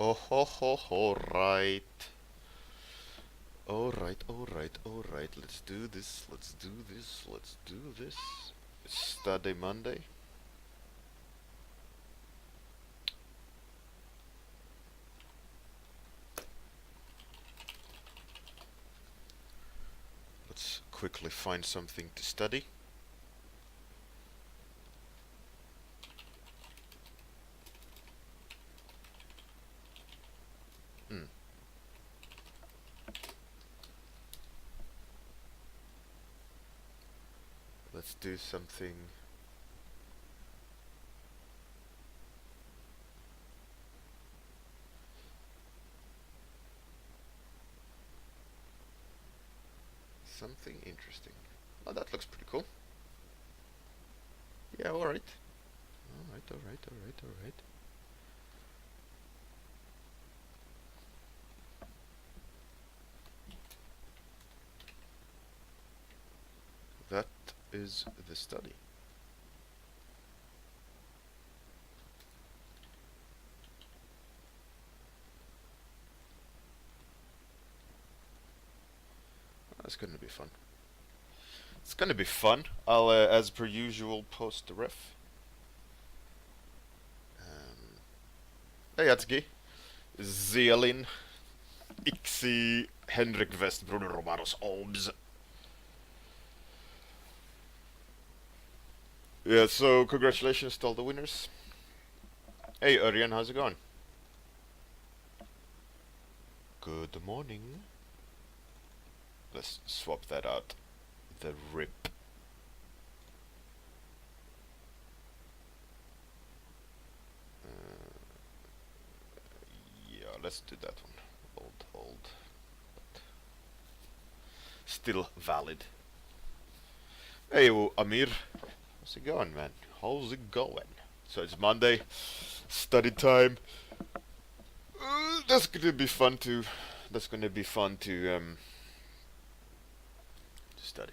Oh ho ho ho, right. Alright. Let's do this. Let's do this. Study Monday. Let's quickly find something to study. Hmm. Let's do something. Something interesting. Oh, that looks pretty cool. Yeah, alright. Alright. That is the study. That's gonna be fun. It's gonna be fun. I'll, as per usual, post the ref. Hej Jatski. Zelin. Ixi. Henrik Westbruder Romanos Obs. Yeah, so congratulations to all the winners. Hey Örjan, how's it going? Good morning. Let's swap that out. The rip. Yeah, let's do that one. Old. But still valid. Hey Amir. How's it going, man? How's it going? So it's Monday. Study time. That's gonna be fun to. That's gonna be fun to study.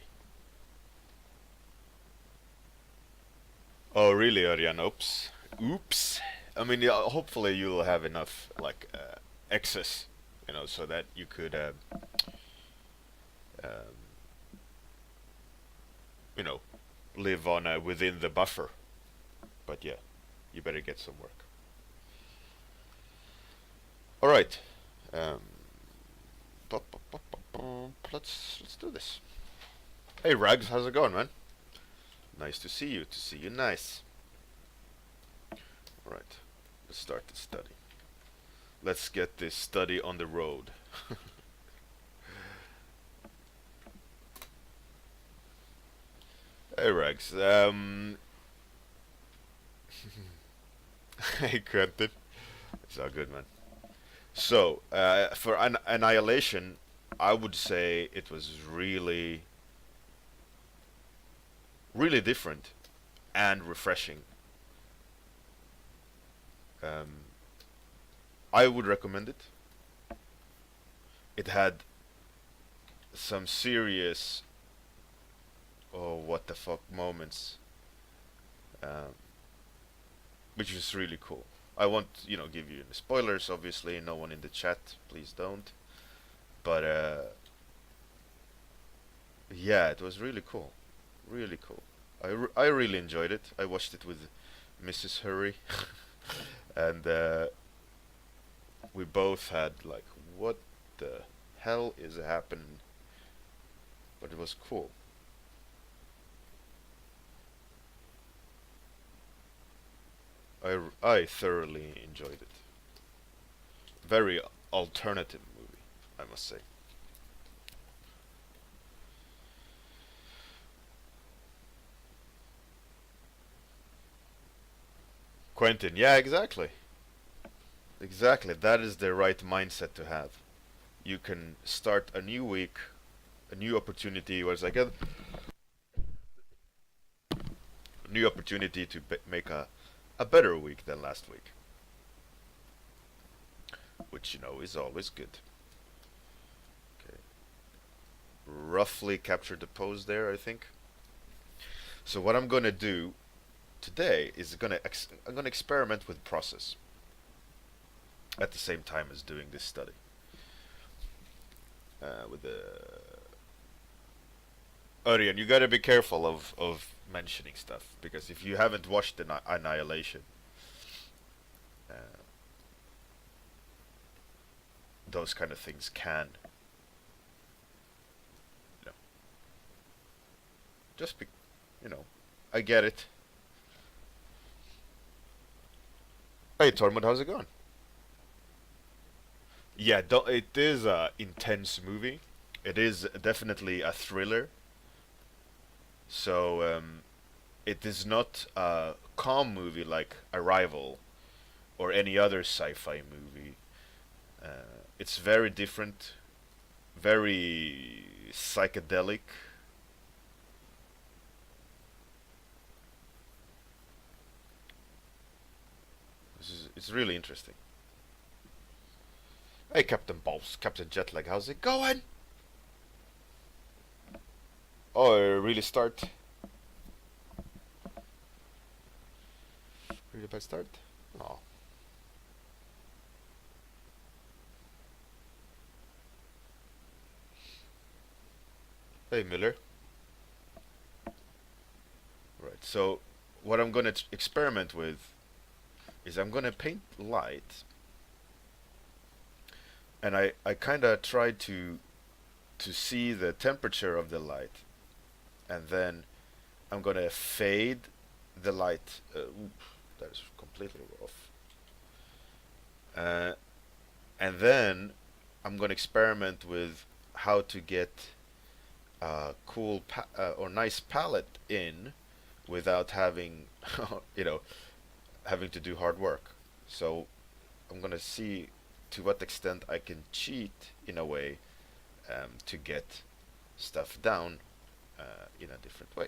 Oh, really, Örjan? Oops. I mean, yeah, hopefully you'll have enough like excess, so that you could, um, you know, live on within the buffer. But yeah, you better get some work. All right. Um, let's do this. Hey Rags, how's it going, man? Nice to see you. To see you, nice. All right. Let's start the study. Let's get this study on the road. Hey Rags. Hey Quentin. It's all good, man. So, for Annihilation, I would say it was really different and refreshing. Um, I would recommend it. It had some serious, oh what the fuck moments, um, which was really cool. I won't, give you any spoilers. Obviously, no one in the chat, please don't. But yeah, it was really cool, really cool. I really enjoyed it. I watched it with Mrs. Hurri, and we both had like, what the hell is happening? But it was cool. I thoroughly enjoyed it. Very alternative movie, I must say. Quentin, yeah, exactly. Exactly. That is the right mindset to have. You can start a new week, a new opportunity, where it's like a new opportunity to make a better week than last week. Which, is always good. Okay. Roughly captured the pose there, I think. So what I'm gonna do today is I'm gonna experiment with process. at the same time as doing this study with the Orion. You gotta be careful of mentioning stuff, because if you haven't watched Annihilation, uh, those kind of things can, you know, just be, you know, I get it. Hey Tormund, how's it going? Yeah, it is a intense movie. It is definitely a thriller. So it is not a calm movie like Arrival or any other sci-fi movie. It's very different, very psychedelic. It's really interesting. Hey, Captain Balls, Captain Jetlag, how's it going? Oh, really start? Really bad start? Oh. Hey, Miller. Right, so what I'm gonna experiment with is I'm gonna paint light, and I kinda try to see the temperature of the light, and then I'm gonna fade the light. That is completely off. Uh, and then I'm gonna experiment with how to get a cool or nice palette in without having, you know, having to do hard work. So I'm gonna see to what extent I can cheat in a way to get stuff down in a different way,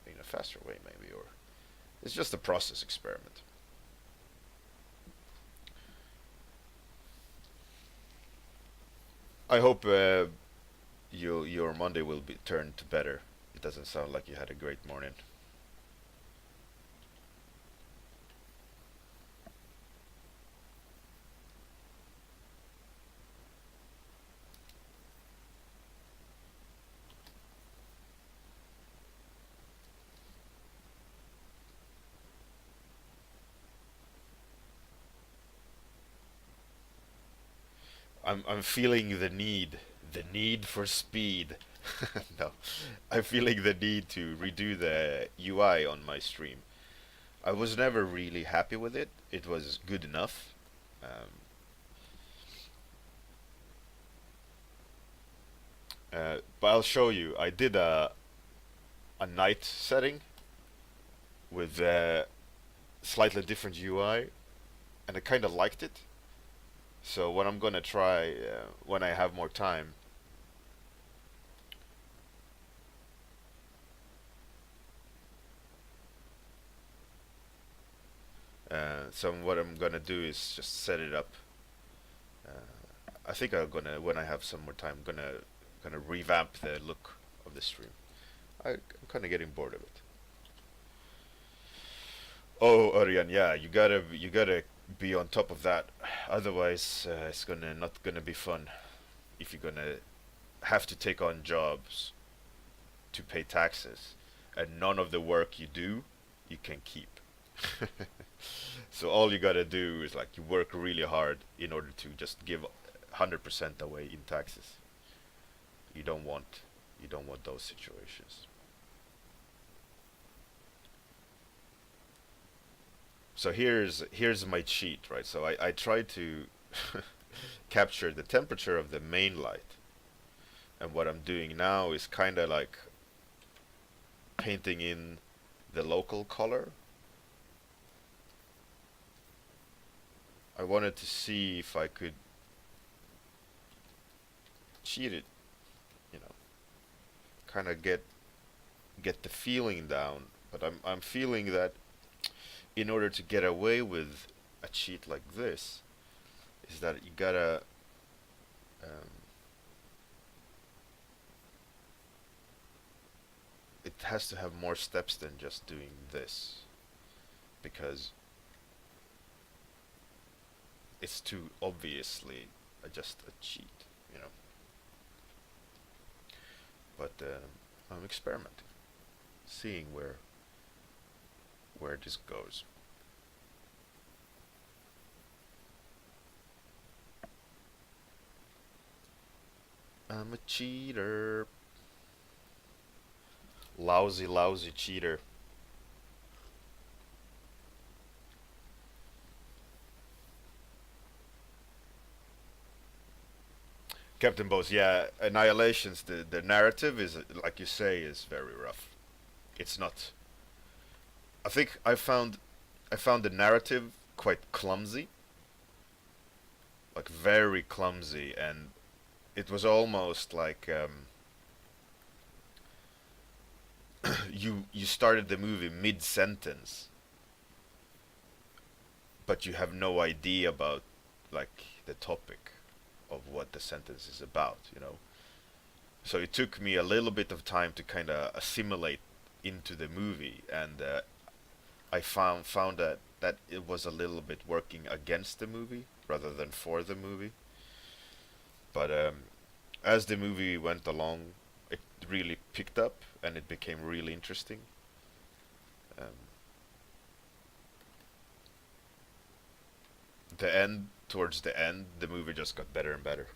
in a faster way maybe, or it's just a process experiment. I hope your Monday will be turned better. It doesn't sound like you had a great morning. I'm feeling the need for speed. No, I'm feeling the need to redo the UI on my stream. I was never really happy with it. It was good enough. Um, but I'll show you. I did a night setting with slightly different UI, and I kind of liked it. So what I'm gonna try when I have more time, so what I'm gonna do is just set it up. I think I'm gonna, when I have some more time, gonna revamp the look of the stream. I'm kind of getting bored of it. Oh, Orion, yeah, you gotta be on top of that. Otherwise, it's gonna not gonna be fun if you're gonna have to take on jobs to pay taxes, and none of the work you do you can keep. So all you gotta do is like you work really hard in order to just give 100% away in taxes. You don't want you don't want those situations. So here's my cheat, right? So I try to capture the temperature of the main light, and what I'm doing now is kind of like painting in the local color. I wanted to see if I could cheat it, you know, kind of get the feeling down. But I'm feeling that in order to get away with a cheat like this, is that you gotta um, it has to have more steps than just doing this, because it's too obviously just a cheat, you know. But I'm experimenting, seeing where this goes. I'm a cheater, lousy, lousy cheater. Captain Bones, yeah, Annihilations. The narrative is, like you say, is very rough. It's not. I think I found the narrative quite clumsy, like very clumsy, and it was almost like you started the movie mid sentence, but you have no idea about like the topic of what the sentence is about, you know. So it took me a little bit of time to kind of assimilate into the movie, and I found that it was a little bit working against the movie rather than for the movie. But as the movie went along, it really picked up and it became really interesting. Um, Towards the end, the movie just got better and better.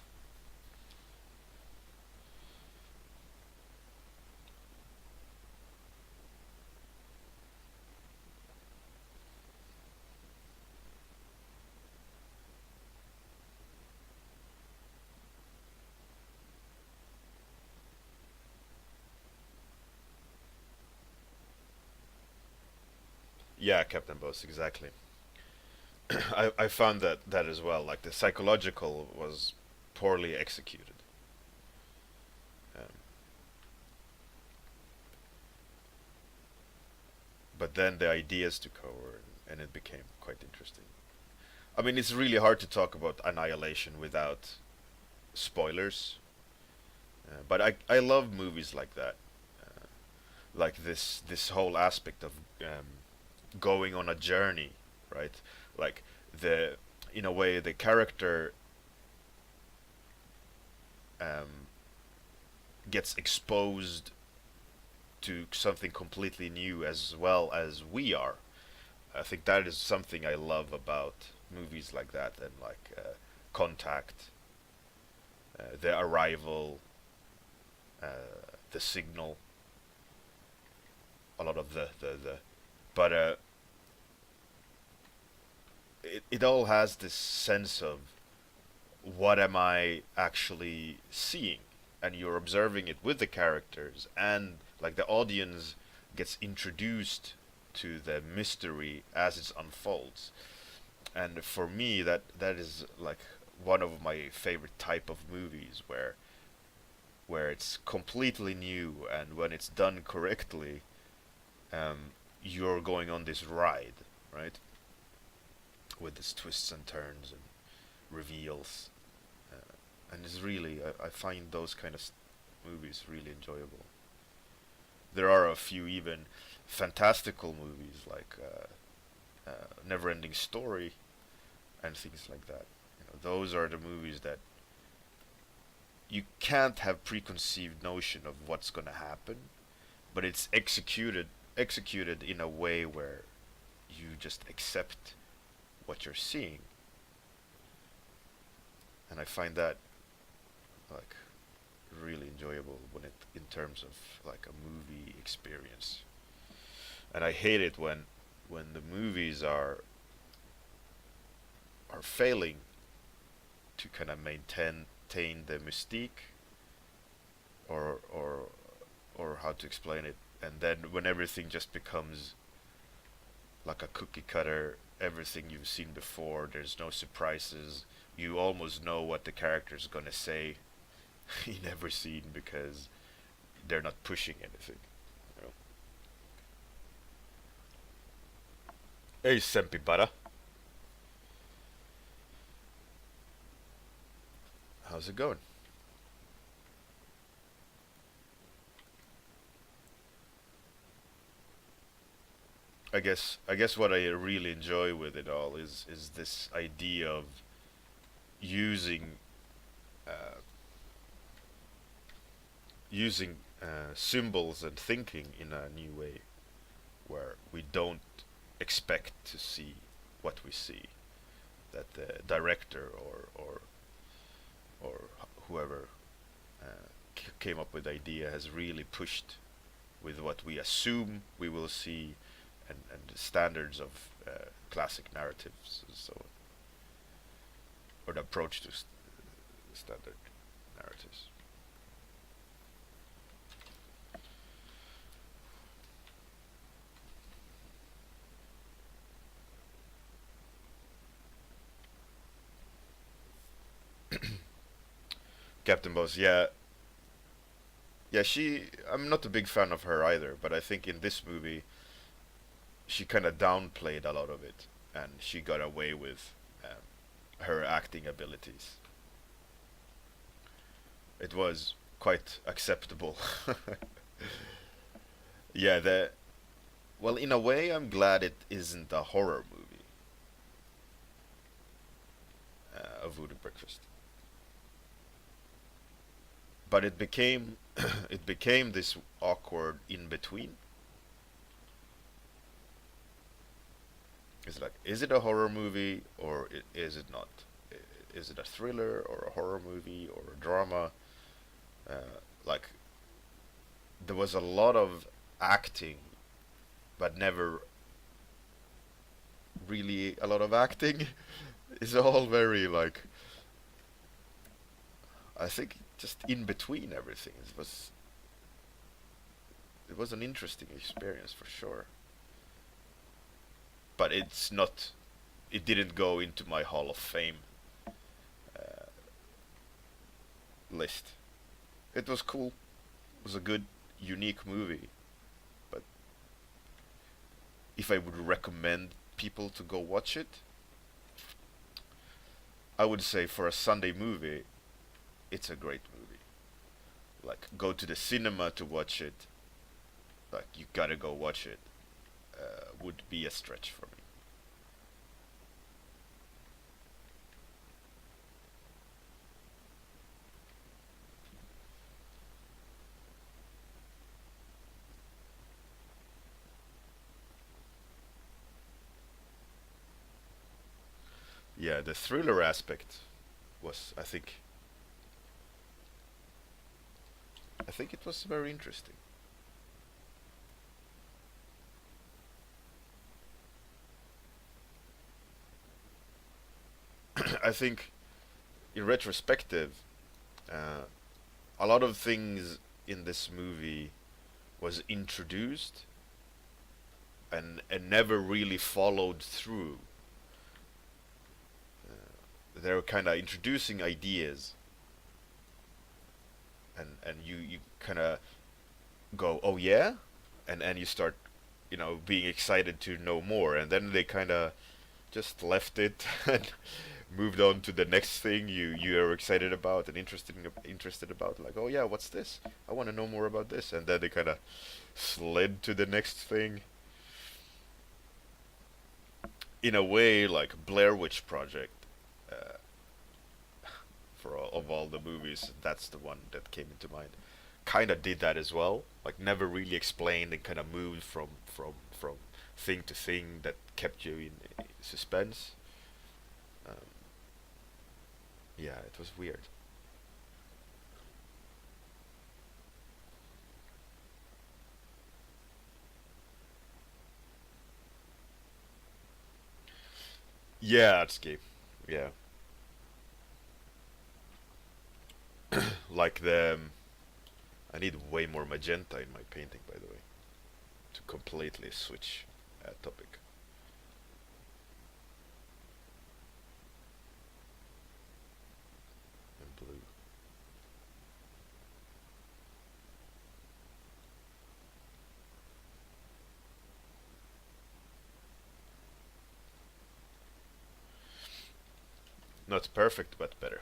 Yeah, Captain Boss, exactly. I found that as well. Like the psychological was poorly executed. Um, but then the ideas took over and it became quite interesting. I mean, it's really hard to talk about Annihilation without spoilers. But I love movies like that. Uh, like this whole aspect of going on a journey, right? Like the in a way the character um, gets exposed to something completely new as well as we are. I think that is something I love about movies like that and like Contact, The Arrival, The Signal, a lot of the but it all has this sense of what am I actually seeing, and you're observing it with the characters, and like the audience gets introduced to the mystery as it unfolds. And for me, that is like one of my favorite type of movies where it's completely new, and when it's done correctly, you're going on this ride, right? With its twists and turns and reveals, and it's really I find those kind of movies really enjoyable. There are a few even fantastical movies like Neverending Story and things like that. You know, those are the movies that you can't have preconceived notion of what's gonna happen, but it's executed in a way where you just accept what you're seeing, and I find that like really enjoyable when it in terms of like a movie experience. And I hate it when the movies are failing to kind of maintain the mystique, or or how to explain it, and then when everything just becomes like a cookie cutter, everything you've seen before, there's no surprises, you almost know what the character's gonna say in every scene because they're not pushing anything, you know. Hey Sempi Bara, how's it going? I guess what I really enjoy with it all is this idea of using uh, using symbols and thinking in a new way, where we don't expect to see what we see. That the director or whoever came up with the idea has really pushed with what we assume we will see, and the standards of classic narratives and so on, or the approach to standard narratives. Captain Boss, yeah, yeah. I'm not a big fan of her either, but I think in this movie she kind of downplayed a lot of it, and she got away with her acting abilities. It was quite acceptable. Yeah, the well, in a way, I'm glad it isn't a horror movie, a Voodoo Breakfast. But it became it became this awkward in between. It's like, is it a horror movie or is it not? Is it a thriller or a horror movie or a drama? Like, there was a lot of acting, but never really a lot of acting. It's all very like, I think just in between everything. It was an interesting experience for sure. But it's not. It didn't go into my Hall of Fame uh, list. It was cool. It was a good, unique movie. But if I would recommend people to go watch it, I would say for a Sunday movie, it's a great movie. Like, go to the cinema to watch it. Like, you gotta go watch it. Would be a stretch for me. Yeah, the thriller aspect was, I think it was very interesting. I think in retrospective, uh, a lot of things in this movie was introduced and never really followed through. They're kind of introducing ideas, and you kind of go, oh yeah, and you start, being excited to know more, and then they kind of just left it and moved on to the next thing you are excited about and interested about. Like, oh yeah, what's this? I want to know more about this, and then they kind of slid to the next thing. In a way, like Blair Witch Project, uh, for of all the movies, that's the one that came into mind. Kind of did that as well. Like, never really explained, and kind of moved from thing to thing that kept you in suspense. Um, yeah, it was weird. Yeah, Artscape. Yeah, like I need way more magenta in my painting, by the way, to completely switch topic. And blue. Not perfect, but better.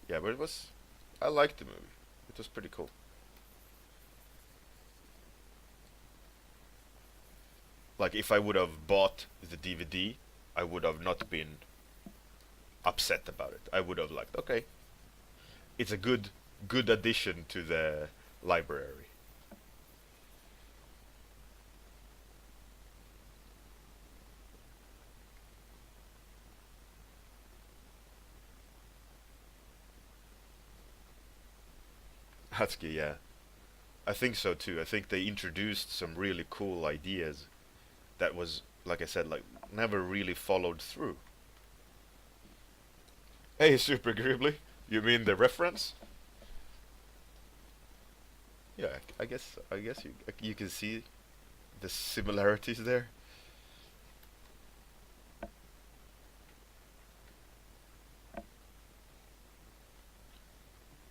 Yeah, but it was. I liked the movie. It was pretty cool. Like if I would have bought the DVD, I would have not been upset about it. I would have liked, okay, it's a good addition to the library. Hatsuki, yeah. I think so too. I think they introduced some really cool ideas that was, like I said, like never really followed through. Hey, Super Gribbly, you mean the reference? Yeah, I guess you can see the similarities there.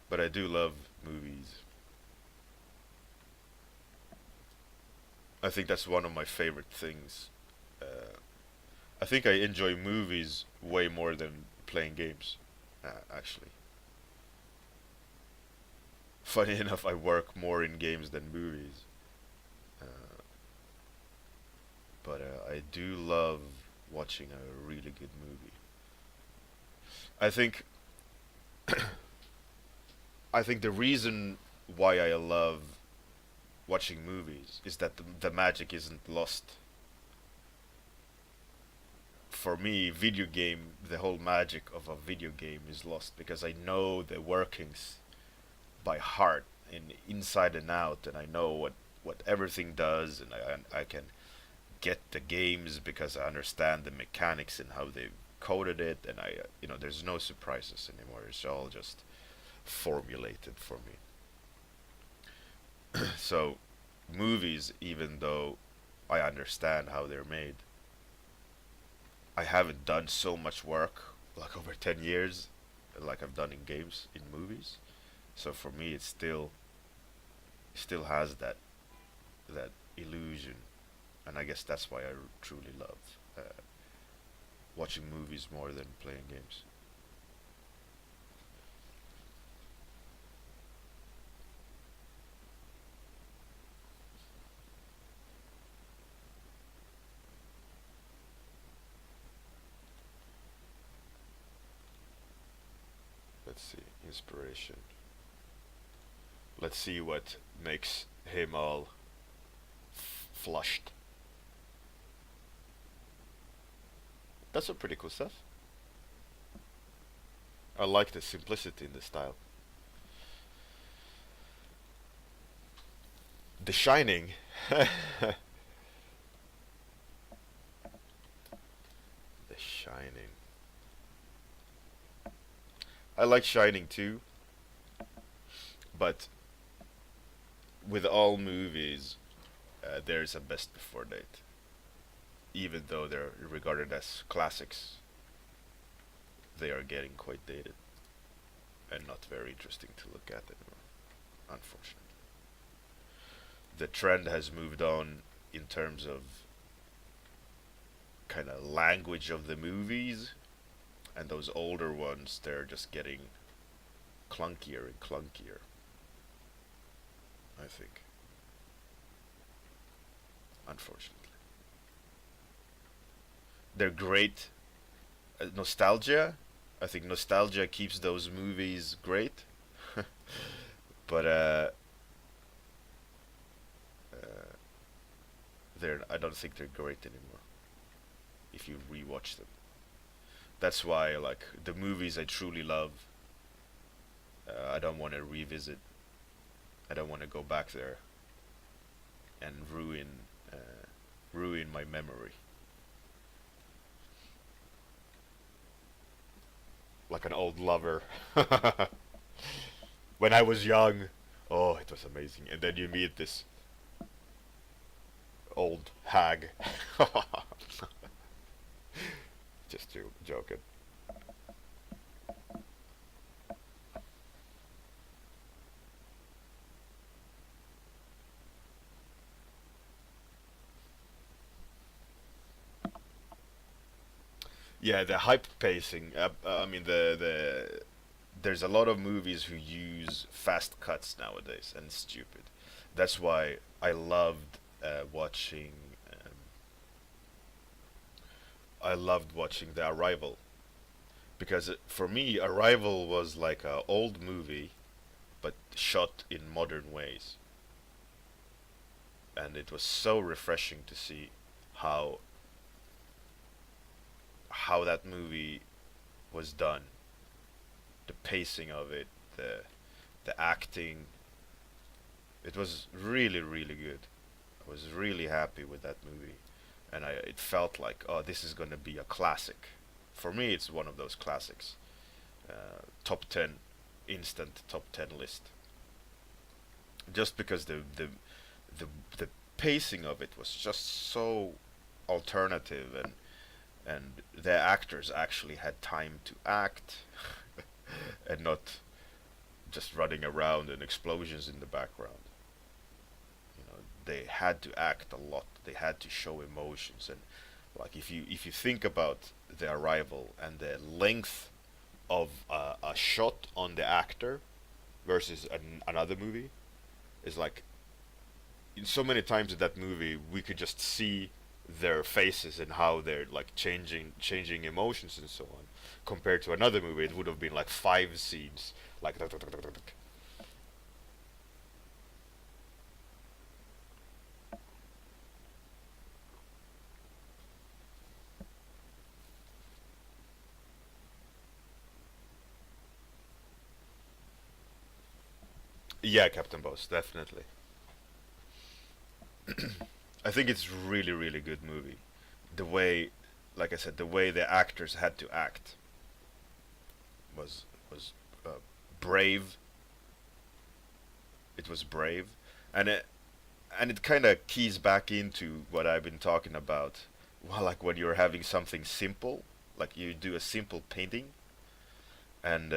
But I do love movies. I think that's one of my favorite things. Uh, I think I enjoy movies way more than playing games. Actually, funny enough, I work more in games than movies. Uh, but I do love watching a really good movie. I think I think the reason why I love watching movies is that the magic isn't lost. For me, video game, the whole magic of a video game is lost because I know the workings by heart and inside and out, and I know what everything does, and I can get the games because I understand the mechanics and how they've coded it, and there's no surprises anymore. It's all just formulated for me. So, movies, even though I understand how they're made, I haven't done so much work like over 10 years like I've done in games, in movies. So for me, it still has that illusion, and I guess that's why I truly love watching movies more than playing games. Let's see, inspiration. Let's see what makes him all flushed. That's some pretty cool stuff. I like the simplicity in the style. The Shining. The Shining. I like Shining too, but with all movies, there's a best before date. Even though they're regarded as classics, they are getting quite dated and not very interesting to look at anymore, unfortunately. The trend has moved on in terms of kind of language of the movies, and those older ones, they're just getting clunkier and clunkier, I think, unfortunately. They're great. Nostalgia, I think nostalgia keeps those movies great, but uh, they're I don't think they're great anymore if you rewatch them. That's why, like, the movies I truly love, I don't want to revisit. I don't want to go back there and ruin my memory. Like an old lover. When I was young, oh, it was amazing. And then you meet this old hag. Just joking. Yeah, the hype pacing. I mean, there's a lot of movies who use fast cuts nowadays, and it's stupid. That's why I loved watching I loved watching The Arrival, because for me, Arrival was like a old movie but shot in modern ways, and it was so refreshing to see how that movie was done, the pacing of it, the acting. It was really really good. I was really happy with that movie, and it felt like, oh, this is gonna be a classic. For me, it's one of those classics. Top 10, instant top 10 list. Just because the the pacing of it was just so alternative, and the actors actually had time to act and not just running around and explosions in the background. You know, they had to act a lot. They had to show emotions, and like if you think about The Arrival and the length of a shot on the actor versus another movie, is like, in so many times in that movie we could just see their faces and how they're like changing emotions and so on. Compared to another movie, it would have been like 5 scenes, like yeah, Captain Boss, definitely. I think it's really really good movie. The way, like I said, the way the actors had to act was uh, brave. It was brave, and it kind of keys back into what I've been talking about. Well, like when you're having something simple, like you do a simple painting, and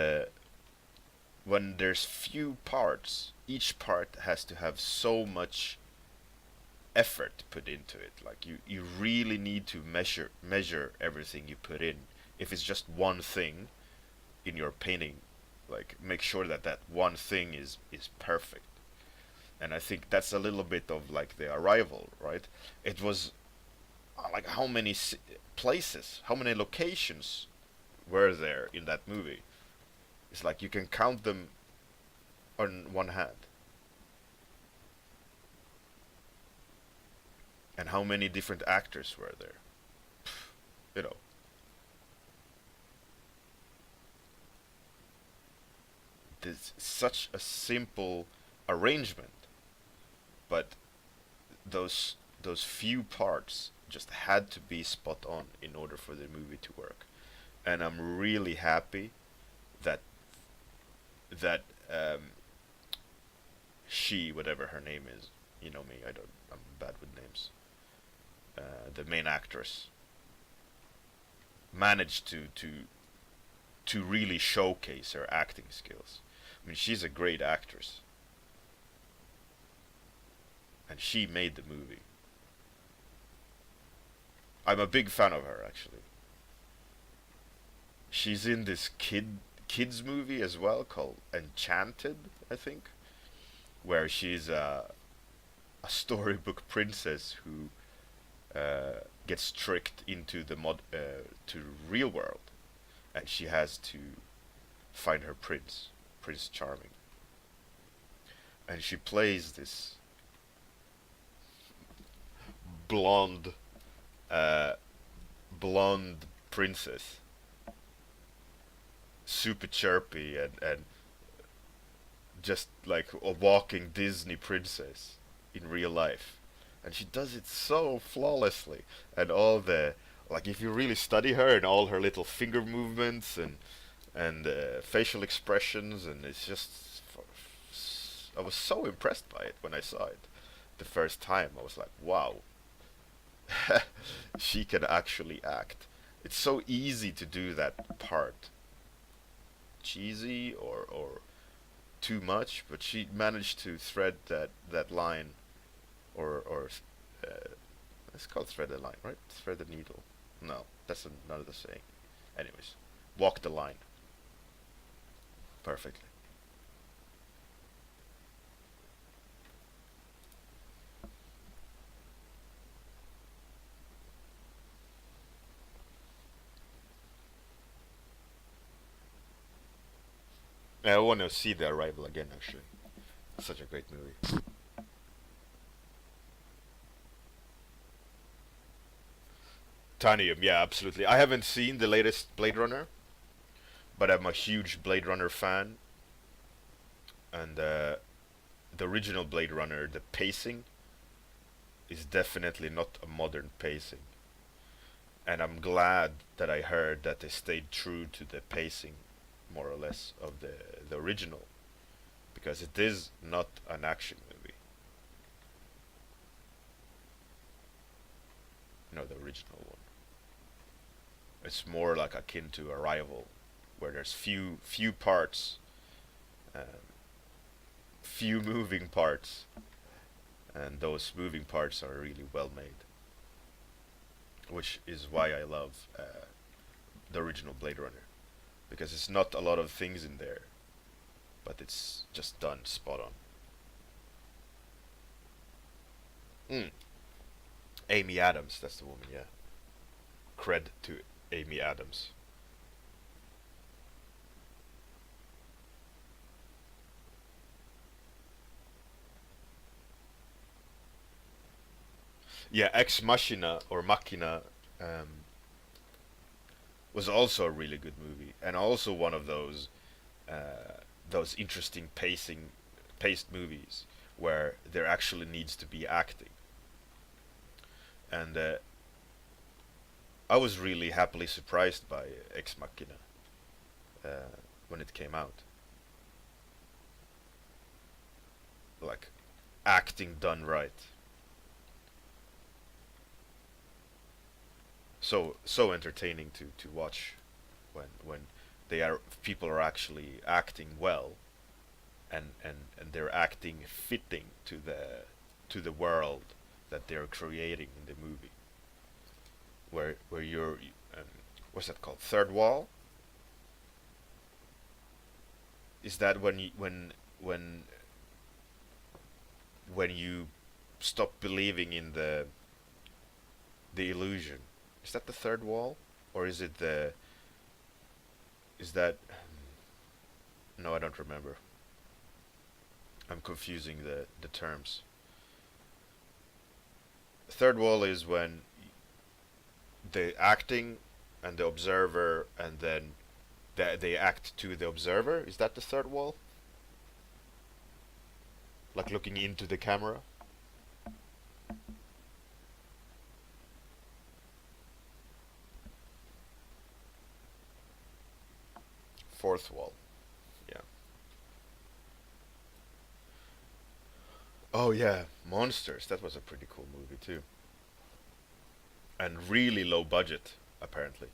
when there's few parts, each part has to have so much effort put into it. Like you really need to measure everything you put in. If it's just one thing in your painting, like make sure that that one thing is perfect. And I think that's a little bit of like The Arrival, right? It was like how many places, how many locations were there in that movie? It's like you can count them on one hand. And how many different actors were there? You know, there's such a simple arrangement, but those few parts just had to be spot on in order for the movie to work. And I'm really happy that that she, whatever her name is, you know me, I'm bad with names. The main actress managed to really showcase her acting skills. I mean, she's a great actress, and she made the movie. I'm a big fan of her, actually. She's in this kids movie as well called Enchanted, I think, where she's a storybook princess who gets tricked into the to real world, and she has to find her Prince Charming, and she plays this blonde uh, blonde princess, super chirpy and just like a walking Disney princess in real life, and she does it so flawlessly. And all the, like, if you really study her and all her little finger movements and facial expressions, and it's just, I was so impressed by it when I saw it the first time. I was like, wow, she can actually act. It's so easy to do that part, cheesy or too much, but she managed to thread that line, or uh, it's called thread the line, right? Thread the needle. No, that's another saying. Anyways, walk the line perfectly. I want to see The Arrival again. Actually, such a great movie. Tanium, yeah, absolutely. I haven't seen the latest Blade Runner, but I'm a huge Blade Runner fan, and the original Blade Runner, the pacing is definitely not a modern pacing, and I'm glad that I heard that they stayed true to the pacing, more or less, of the original, because it is not an action movie. No, the original one. It's more like akin to Arrival, where there's few parts, um, few moving parts, and those moving parts are really well made, which is why I love the original Blade Runner, because it's not a lot of things in there, but it's just done spot on. Mm. Amy Adams, that's the woman, yeah. Cred to Amy Adams. Yeah, Ex Machina or Machina was also a really good movie, and also one of those interesting paced movies where there actually needs to be acting. And I was really happily surprised by Ex Machina when it came out. Like acting done right. So entertaining to watch when they are people are actually acting well, and they're acting fitting to the world that they're creating in the movie. Where you're what's that called? Third wall? Is that when you stop believing in the illusion? Is that the third wall, or is it the is that no, I don't remember. I'm confusing the terms. Third wall is when the acting and the observer, and then they act to the observer. Is that the third wall? Like looking into the camera? Fourth wall. Yeah. Oh yeah, Monsters. That was a pretty cool movie too. And really low budget, apparently.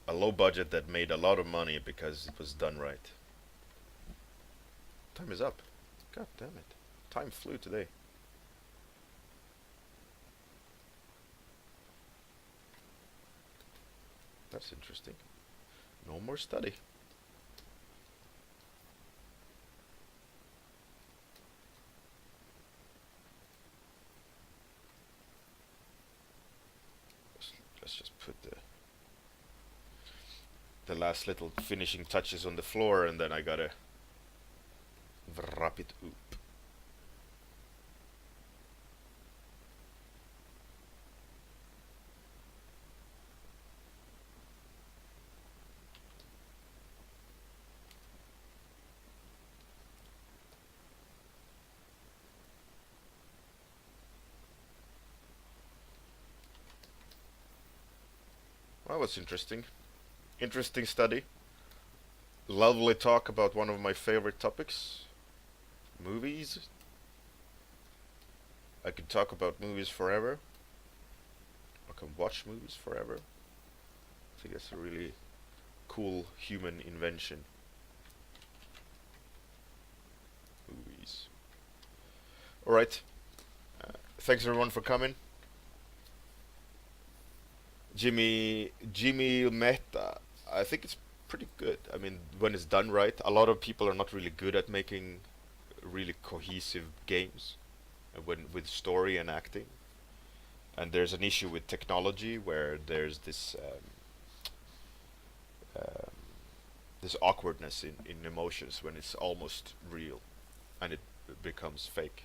A low budget that made a lot of money because it was done right. Time is up. God damn it. Time flew today. That's interesting. No more study. Let's just put the last little finishing touches on the floor, and then I gotta wrap it up. Well, that was interesting. Interesting study. Lovely talk about one of my favorite topics, movies. I could talk about movies forever. I can watch movies forever. I think that's a really cool human invention. Movies. Alright. Thanks everyone for coming. Jimmy Mehta. I think it's pretty good. I mean, when it's done right, a lot of people are not really good at making really cohesive games when with story and acting. And there's an issue with technology where there's this There's awkwardness in emotions when it's almost real and it becomes fake.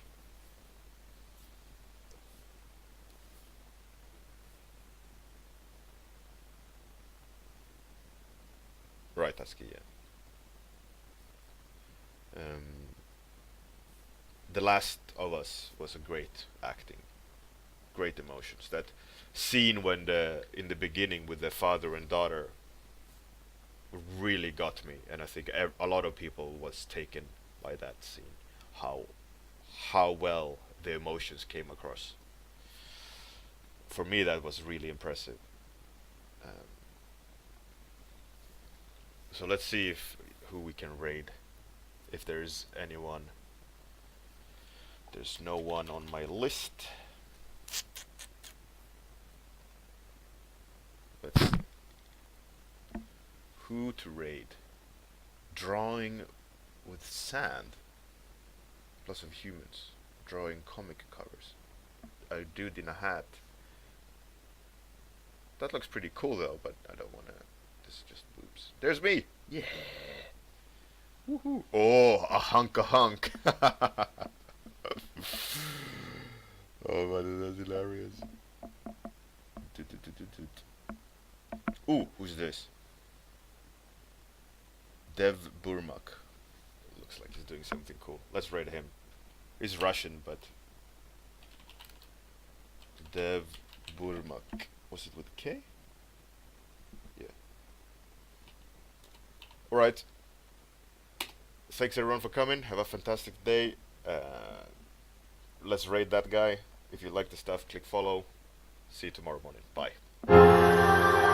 Right, that's key, yeah. The Last of Us was a great acting, great emotions. That scene when in the beginning with the father and daughter really got me, and I think a lot of people was taken by that scene. How how well the emotions came across. For me, that was really impressive. Um, so let's see if who we can raid. If there's anyone. There's no one on my list. Let's see. Who to raid? Drawing with sand. Plus some humans. Drawing comic covers. A dude in a hat. That looks pretty cool though, but I don't wanna. This is just boobs. There's me! Yeah! Woohoo! Oh, a hunk. Oh man, that's hilarious. Ooh, who's this? Dev Burmak. Looks like he's doing something cool. Let's raid him. He's Russian, but Dev Burmak. Was it with K? Yeah. Alright. Thanks everyone for coming. Have a fantastic day. Let's raid that guy. If you like the stuff, click follow. See you tomorrow morning. Bye.